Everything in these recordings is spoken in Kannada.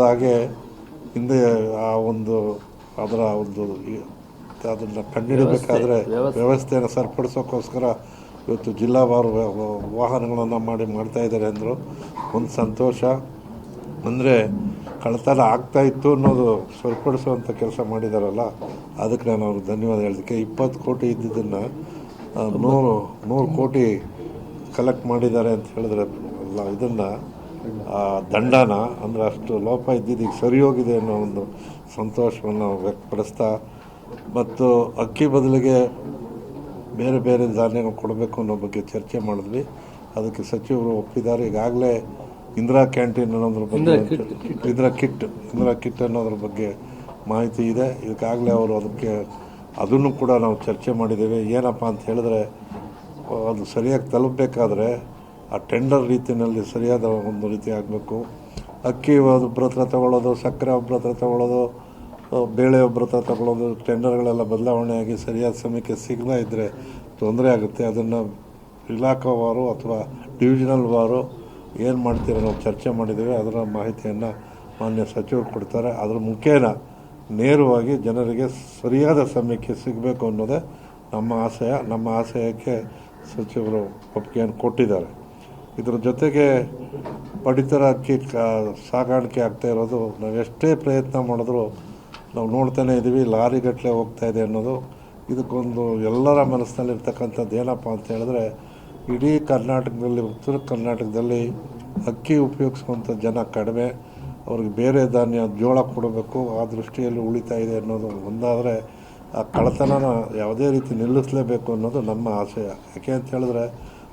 ಹೇಳಿದ ಹಾಗೆ ಹಿಂದೆ ಆ ಒಂದು ಅದರ ಒಂದು ಅದನ್ನು ಕಂಡುಹಿಡಬೇಕಾದ್ರೆ ವ್ಯವಸ್ಥೆಯನ್ನು ಸರಿಪಡಿಸೋಕ್ಕೋಸ್ಕರ ಇವತ್ತು ಜಿಲ್ಲಾವಾರು ವಾಹನಗಳನ್ನು ಮಾಡ್ತಾಯಿದ್ದಾರೆ ಅಂದರು. ಒಂದು ಸಂತೋಷ ಅಂದರೆ ಕಳ್ಳತನ ಆಗ್ತಾಯಿತ್ತು ಅನ್ನೋದು ಸರಿಪಡಿಸುವಂಥ ಕೆಲಸ ಮಾಡಿದಾರಲ್ಲ, ಅದಕ್ಕೆ ನಾನು ಅವ್ರಿಗೆ ಧನ್ಯವಾದ ಹೇಳೋದಕ್ಕೆ. 20 ಕೋಟಿ ಇದ್ದಿದ್ದನ್ನು 100 ಕೋಟಿ ಕಲೆಕ್ಟ್ ಮಾಡಿದ್ದಾರೆ ಅಂತ ಹೇಳಿದ್ರೆ ಇದನ್ನು ದಂಡನ ಅಂದರೆ ಅಷ್ಟು ಲೋಪ ಇದ್ದಿದ್ದಕ್ಕೆ ಸರಿ ಹೋಗಿದೆ ಅನ್ನೋ ಒಂದು ಸಂತೋಷವನ್ನು ವ್ಯಕ್ತಪಡಿಸ್ತಾ, ಮತ್ತು ಅಕ್ಕಿ ಬದಲಿಗೆ ಬೇರೆ ಬೇರೆ ಧಾನ್ಯಗಳು ಕೊಡಬೇಕು ಅನ್ನೋ ಬಗ್ಗೆ ಚರ್ಚೆ ಮಾಡಿದ್ವಿ. ಅದಕ್ಕೆ ಸಚಿವರು ಒಪ್ಪಿದ್ದಾರೆ. ಈಗಾಗಲೇ ಇಂದಿರಾ ಕ್ಯಾಂಟೀನ್ ಅನ್ನೋದ್ರ ಬಗ್ಗೆ ಇಂದಿರಾ ಕಿಟ್ ಅನ್ನೋದ್ರ ಬಗ್ಗೆ ಮಾಹಿತಿ ಇದೆ. ಈಗಾಗಲೇ ಅವರು ಅದನ್ನು ಕೂಡ ನಾವು ಚರ್ಚೆ ಮಾಡಿದ್ದೇವೆ. ಏನಪ್ಪ ಅಂತ ಹೇಳಿದ್ರೆ, ಅದು ಸರಿಯಾಗಿ ತಲುಪಬೇಕಾದ್ರೆ ಆ ಟೆಂಡರ್ ರೀತಿಯಲ್ಲಿ ಸರಿಯಾದ ಒಂದು ರೀತಿ ಆಗಬೇಕು. ಅಕ್ಕಿ ಒಬ್ಬರ ಹತ್ರ ತಗೊಳ್ಳೋದು, ಸಕ್ಕರೆ ಒಬ್ಬರ ಹತ್ರ ತಗೊಳ್ಳೋದು, ಬೇಳೆ ಒಬ್ಬರ ಹತ್ರ ತಗೊಳ್ಳೋದು, ಟೆಂಡರ್ಗಳೆಲ್ಲ ಬದಲಾವಣೆಯಾಗಿ ಸರಿಯಾದ ಸಮಯಕ್ಕೆ ಸಿಗದೇ ಇದ್ದರೆ ತೊಂದರೆ ಆಗುತ್ತೆ. ಅದನ್ನು ಇಲಾಖಾವಾರು ಅಥವಾ ಡಿವಿಷನಲ್ ವಾರು ಏನು ಮಾಡ್ತೀರೋ ನಾವು ಚರ್ಚೆ ಮಾಡಿದ್ದೇವೆ. ಅದರ ಮಾಹಿತಿಯನ್ನು ಮಾನ್ಯ ಸಚಿವರು ಕೊಡ್ತಾರೆ. ಅದರ ಮುಖೇನ ನೇರವಾಗಿ ಜನರಿಗೆ ಸರಿಯಾದ ಸಮಯಕ್ಕೆ ಸಿಗಬೇಕು ಅನ್ನೋದೇ ನಮ್ಮ ಆಶಯ. ನಮ್ಮ ಆಶಯಕ್ಕೆ ಸಚಿವರು ಒಪ್ಪಿಗೆಯನ್ನು ಕೊಟ್ಟಿದ್ದಾರೆ. ಇದರ ಜೊತೆಗೆ ಪಡಿತರ ಅಕ್ಕಿ ಸಾಗಾಣಿಕೆ ಆಗ್ತಾ ಇರೋದು ನಾವು ಎಷ್ಟೇ ಪ್ರಯತ್ನ ಮಾಡಿದ್ರೂ ನಾವು ನೋಡ್ತಾನೆ ಇದ್ದೀವಿ, ಲಾರಿಗಟ್ಟಲೆ ಹೋಗ್ತಾ ಇದೆ ಅನ್ನೋದು. ಇದಕ್ಕೊಂದು ಎಲ್ಲರ ಮನಸ್ಸಿನಲ್ಲಿರ್ತಕ್ಕಂಥದ್ದು ಏನಪ್ಪ ಅಂತ ಹೇಳಿದ್ರೆ, ಇಡೀ ಕರ್ನಾಟಕದಲ್ಲಿ, ಉತ್ತರ ಕರ್ನಾಟಕದಲ್ಲಿ ಅಕ್ಕಿ ಉಪಯೋಗಿಸುವಂಥ ಜನ ಕಡಿಮೆ. ಅವ್ರಿಗೆ ಬೇರೆ ಧಾನ್ಯ ಜೋಳ ಕೊಡಬೇಕು, ಆ ದೃಷ್ಟಿಯಲ್ಲಿ ಉಳಿತಾ ಇದೆ ಅನ್ನೋದು ಒಂದಾದರೆ, ಆ ಕಳ್ಳತನನ ಯಾವುದೇ ರೀತಿ ನಿಲ್ಲಿಸಲೇಬೇಕು ಅನ್ನೋದು ನಮ್ಮ ಆಶಯ. ಯಾಕೆ ಅಂತ ಹೇಳಿದ್ರೆ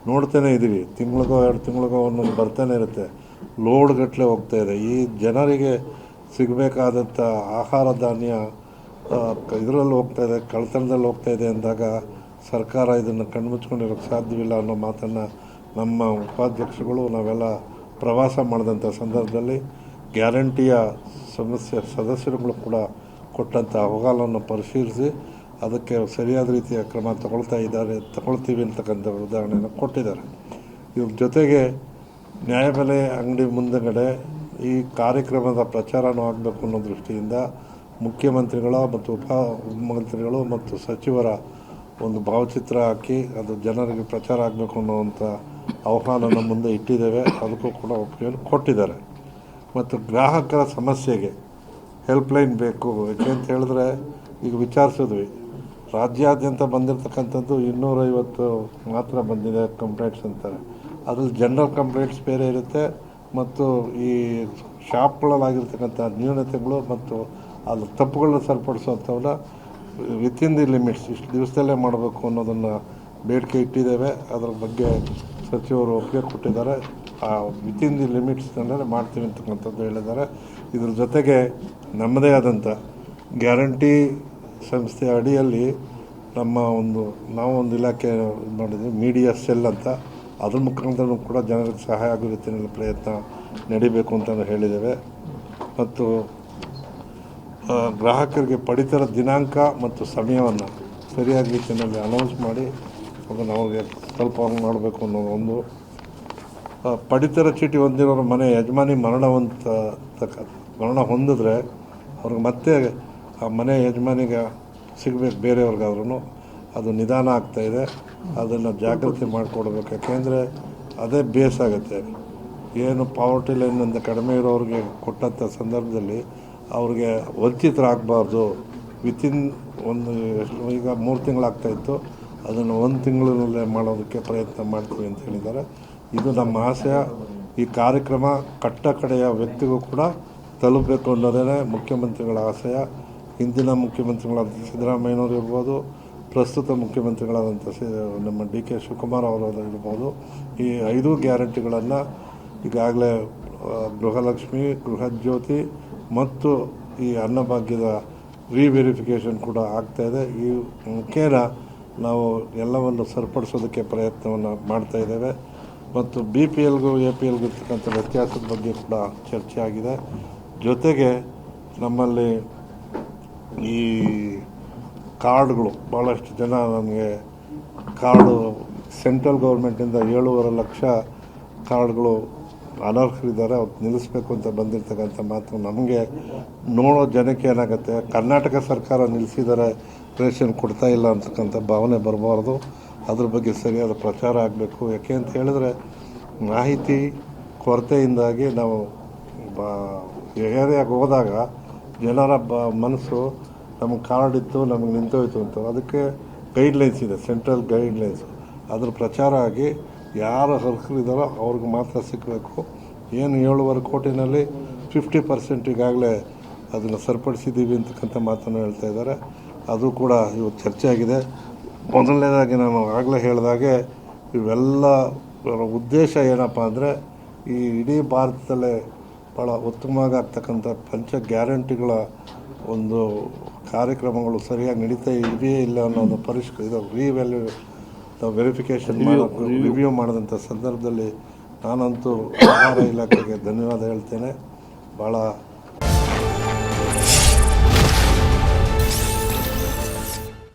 ನೋಡ್ತಾನೆ ಇದ್ದೀವಿ, ತಿಂಗಳಿಗೋ 2 ತಿಂಗಳಿಗೋ ಒಂದೊಂದು ಬರ್ತಾನೆ ಇರುತ್ತೆ, ಲೋಡ್ಗಟ್ಟಲೆ ಹೋಗ್ತಾ ಇದೆ. ಈ ಜನರಿಗೆ ಸಿಗಬೇಕಾದಂಥ ಆಹಾರ ಧಾನ್ಯ ಇದರಲ್ಲಿ ಹೋಗ್ತಾ ಇದೆ, ಕಳ್ಳತನದಲ್ಲಿ ಹೋಗ್ತಾ ಇದೆ ಅಂದಾಗ ಸರ್ಕಾರ ಇದನ್ನು ಕಣ್ಮುಚ್ಕೊಂಡಿರೋಕ್ಕೆ ಸಾಧ್ಯವಿಲ್ಲ ಅನ್ನೋ ಮಾತನ್ನು ನಮ್ಮ ಉಪಾಧ್ಯಕ್ಷರುಗಳು ನಾವೆಲ್ಲ ಪ್ರವಾಸ ಮಾಡಿದಂಥ ಸಂದರ್ಭದಲ್ಲಿ ಗ್ಯಾರಂಟಿಯ ಸದಸ್ಯರುಗಳು ಕೂಡ ಕೊಟ್ಟಂಥ ಅಹವಾಲನ್ನು ಪರಿಶೀಲಿಸಿ ಅದಕ್ಕೆ ಸರಿಯಾದ ರೀತಿಯ ಕ್ರಮ ತಗೊಳ್ತೀವಿ ಅಂತಕ್ಕಂಥ ಉದಾಹರಣೆಯನ್ನು ಕೊಟ್ಟಿದ್ದಾರೆ. ಇದ್ರ ಜೊತೆಗೆ ನ್ಯಾಯಬೆಲೆ ಅಂಗಡಿ ಮುಂದಗಡೆ ಈ ಕಾರ್ಯಕ್ರಮದ ಪ್ರಚಾರನೂ ಆಗಬೇಕು ಅನ್ನೋ ದೃಷ್ಟಿಯಿಂದ ಮುಖ್ಯಮಂತ್ರಿಗಳ ಮತ್ತು ಉಪಮುಖ್ಯಮಂತ್ರಿಗಳು ಮತ್ತು ಸಚಿವರ ಒಂದು ಭಾವಚಿತ್ರ ಹಾಕಿ ಅದು ಜನರಿಗೆ ಪ್ರಚಾರ ಆಗಬೇಕು ಅನ್ನೋವಂಥ ಆಹ್ವಾನನ ಮುಂದೆ ಇಟ್ಟಿದ್ದೇವೆ. ಅದಕ್ಕೂ ಕೂಡ ಒಪ್ಪಿಗೆಯನ್ನು ಕೊಟ್ಟಿದ್ದಾರೆ. ಮತ್ತು ಗ್ರಾಹಕರ ಸಮಸ್ಯೆಗೆ ಹೆಲ್ಪ್ಲೈನ್ ಬೇಕು. ಯಾಕೆ ಅಂತ ಹೇಳಿದ್ರೆ, ಈಗ ವಿಚಾರಿಸಿದ್ವಿ, ರಾಜ್ಯಾದ್ಯಂತ ಬಂದಿರತಕ್ಕಂಥದ್ದು 250 ಮಾತ್ರ ಬಂದಿದೆ ಕಂಪ್ಲೇಂಟ್ಸ್ ಅಂತಾರೆ. ಅದ್ರಲ್ಲಿ ಜನರಲ್ ಕಂಪ್ಲೇಂಟ್ಸ್ ಬೇರೆ ಇರುತ್ತೆ, ಮತ್ತು ಈ ಶಾಪ್ಗಳಲ್ಲಾಗಿರ್ತಕ್ಕಂಥ ನ್ಯೂನತೆಗಳು ಮತ್ತು ಅದು ತಪ್ಪುಗಳನ್ನ ಸರಿಪಡಿಸುವಂಥವನ್ನ ವಿತಿನ್ ದಿ ಲಿಮಿಟ್ಸ್ ಇಷ್ಟು ದಿವಸದಲ್ಲೇ ಮಾಡಬೇಕು ಅನ್ನೋದನ್ನು ಬೇಡಿಕೆ ಇಟ್ಟಿದ್ದೇವೆ. ಅದರ ಬಗ್ಗೆ ಸಚಿವರು ಒಪ್ಪಿಗೆ ಕೊಟ್ಟಿದ್ದಾರೆ. ಆ ವಿತಿನ್ ದಿ ಲಿಮಿಟ್ಸ್ನಲ್ಲೇ ಮಾಡ್ತೀವಿ ಅಂತಕ್ಕಂಥದ್ದು ಹೇಳಿದ್ದಾರೆ. ಇದ್ರ ಜೊತೆಗೆ ನಮ್ಮದೇ ಆದಂಥ ಗ್ಯಾರಂಟಿ ಸಂಸ್ಥೆ ಅಡಿಯಲ್ಲಿ ನಾವು ಒಂದು ಇಲಾಖೆ ಮಾಡಿದ್ವಿ, ಮೀಡಿಯಾ ಸೆಲ್ ಅಂತ. ಅದ್ರ ಮುಖಾಂತರ ಕೂಡ ಜನರಿಗೆ ಸಹಾಯ ಆಗೋ ರೀತಿಯಲ್ಲಿ ಪ್ರಯತ್ನ ನಡಿಬೇಕು ಅಂತ ಹೇಳಿದ್ದೇವೆ. ಮತ್ತು ಗ್ರಾಹಕರಿಗೆ ಪಡಿತರ ದಿನಾಂಕ ಮತ್ತು ಸಮಯವನ್ನು ಸರಿಯಾದ ರೀತಿಯಲ್ಲಿ ಅನೌನ್ಸ್ ಮಾಡಿ ಅದನ್ನು ಅವ್ರಿಗೆ ಸ್ವಲ್ಪ ಮಾಡಬೇಕು ಅನ್ನೋದು ಒಂದು. ಪಡಿತರ ಚೀಟಿ ಹೊಂದಿರೋರು ಮನೆ ಯಜಮಾನಿ ಮರಣ ಹೊಂದಿದ್ರೆ ಅವ್ರಿಗೆ ಮತ್ತೆ ಆ ಮನೆ ಯಜಮಾನಿಗೆ ಸಿಗಬೇಕು, ಬೇರೆಯವ್ರಿಗಾದ್ರೂ ಅದು ನಿಧಾನ ಆಗ್ತಾಯಿದೆ. ಅದನ್ನು ಜಾಗೃತಿ ಮಾಡಿಕೊಡ್ಬೇಕು. ಯಾಕೆಂದರೆ ಅದೇ ಬೇಸಾಗುತ್ತೆ. ಏನು ಪಾವರ್ಟಿ ಲೈನಿಂದ ಕಡಿಮೆ ಇರೋರಿಗೆ ಕೊಟ್ಟಂಥ ಸಂದರ್ಭದಲ್ಲಿ ಅವ್ರಿಗೆ ವಂಚಿತರಾಗಬಾರ್ದು. ವಿತಿನ್ ಈಗ 3 ತಿಂಗಳಾಗ್ತಾಯಿತ್ತು, ಅದನ್ನು 1 ತಿಂಗಳಲ್ಲೇ ಮಾಡೋದಕ್ಕೆ ಪ್ರಯತ್ನ ಮಾಡ್ತೀವಿ ಅಂತ ಹೇಳಿದ್ದಾರೆ. ಇದು ನಮ್ಮ ಆಶಯ. ಈ ಕಾರ್ಯಕ್ರಮ ಕಡೆಯ ವ್ಯಕ್ತಿಗೂ ಕೂಡ ತಲುಪಬೇಕು ಅನ್ನೋದೇ ಮುಖ್ಯಮಂತ್ರಿಗಳ ಆಶಯ. ಹಿಂದಿನ ಮುಖ್ಯಮಂತ್ರಿಗಳಾದ ಸಿದ್ದರಾಮಯ್ಯನವರು ಇರ್ಬೋದು, ಪ್ರಸ್ತುತ ಮುಖ್ಯಮಂತ್ರಿಗಳಾದಂಥ ನಮ್ಮ DK ಶಿವಕುಮಾರ್ ಅವರು ಇರ್ಬೋದು, ಈ 5 ಗ್ಯಾರಂಟಿಗಳನ್ನು ಈಗಾಗಲೇ ಗೃಹಲಕ್ಷ್ಮಿ, ಗೃಹಜ್ಯೋತಿ ಮತ್ತು ಈ ಅನ್ನಭಾಗ್ಯದ ರಿವೆರಿಫಿಕೇಷನ್ ಕೂಡ ಆಗ್ತಾಯಿದೆ. ಈ ಮುಖೇನ ನಾವು ಎಲ್ಲವನ್ನು ಸರಿಪಡಿಸೋದಕ್ಕೆ ಪ್ರಯತ್ನವನ್ನು ಮಾಡ್ತಾಯಿದ್ದೇವೆ. ಮತ್ತು BPLಗೂ APLಗೂ ಇರ್ತಕ್ಕಂಥ ವ್ಯತ್ಯಾಸದ ಬಗ್ಗೆ ಕೂಡ ಚರ್ಚೆ ಆಗಿದೆ. ಜೊತೆಗೆ ನಮ್ಮಲ್ಲಿ ಈ ಕಾರ್ಡ್ಗಳು ಭಾಳಷ್ಟು ಜನ ನಮಗೆ ಕಾರ್ಡು ಸೆಂಟ್ರಲ್ ಗೌರ್ಮೆಂಟಿಂದ 7.5 ಲಕ್ಷ ಕಾರ್ಡ್ಗಳು ಅನರ್ಹರಿದ್ದಾರೆ, ಅವ್ರು ನಿಲ್ಲಿಸಬೇಕು ಅಂತ ಬಂದಿರ್ತಕ್ಕಂಥ ಮಾತು ನಮಗೆ ನೋಡೋ ಜನಕ್ಕೆ ಏನಾಗುತ್ತೆ, ಕರ್ನಾಟಕ ಸರ್ಕಾರ ನಿಲ್ಲಿಸಿದರೆ ರೇಷನ್ ಕೊಡ್ತಾ ಇಲ್ಲ ಅಂತಕ್ಕಂಥ ಭಾವನೆ ಬರಬಾರ್ದು. ಅದ್ರ ಬಗ್ಗೆ ಸರಿಯಾದ ಪ್ರಚಾರ ಆಗಬೇಕು. ಯಾಕೆ ಅಂತ ಹೇಳಿದ್ರೆ ಮಾಹಿತಿ ಕೊರತೆಯಿಂದಾಗಿ ನಾವು ಏರಿಯಾಗೆ ಹೋದಾಗ ಜನರ ಮನಸ್ಸು ನಮಗೆ ಕಾರ್ಡ್ ಇತ್ತು, ನಮಗೆ ನಿಂತೋಯ್ತು ಅಂತ. ಅದಕ್ಕೆ ಗೈಡ್ಲೈನ್ಸ್ ಇದೆ, ಸೆಂಟ್ರಲ್ ಗೈಡ್ಲೈನ್ಸ್. ಅದ್ರ ಪ್ರಚಾರ ಆಗಿ ಯಾರು ಅರ್ಹರಿದ್ದಾರೋ ಅವ್ರಿಗೆ ಮಾತ್ರ ಸಿಗಬೇಕು. ಏನು 7.5 ಕೋಟಿನಲ್ಲಿ 50% ಈಗಾಗಲೇ ಅದನ್ನು ಸರಿಪಡಿಸಿದ್ದೀವಿ ಅಂತಕ್ಕಂಥ ಮಾತನ್ನು ಹೇಳ್ತಾ ಇದ್ದಾರೆ. ಅದು ಕೂಡ ಇವತ್ತು ಚರ್ಚೆ ಆಗಿದೆ. ಮೊದಲನೇದಾಗಿ ನಾನು ಆಗಲೇ ಹೇಳಿದಾಗೆ ಇವೆಲ್ಲ ಉದ್ದೇಶ ಏನಪ್ಪ ಅಂದರೆ ಈ ಇಡೀ ಭಾರತದಲ್ಲೇ ಭಾಳ ಉತ್ತಮವಾಗಿ ಆಗ್ತಕ್ಕಂಥ ಪಂಚ ಗ್ಯಾರಂಟಿಗಳ ಒಂದು ಕಾರ್ಯಕ್ರಮಗಳು ಸರಿಯಾಗಿ ನಡೀತಾ ಇದೆಯೇ ಇಲ್ಲ ಅನ್ನೋದು ವೆರಿಫಿಕೇಷನ್ ರಿವ್ಯೂ ಮಾಡಿದಂಥ ಸಂದರ್ಭದಲ್ಲಿ ನಾನಂತೂ ಆಹಾರ ಇಲಾಖೆಗೆ ಧನ್ಯವಾದ ಹೇಳ್ತೇನೆ. ಭಾಳ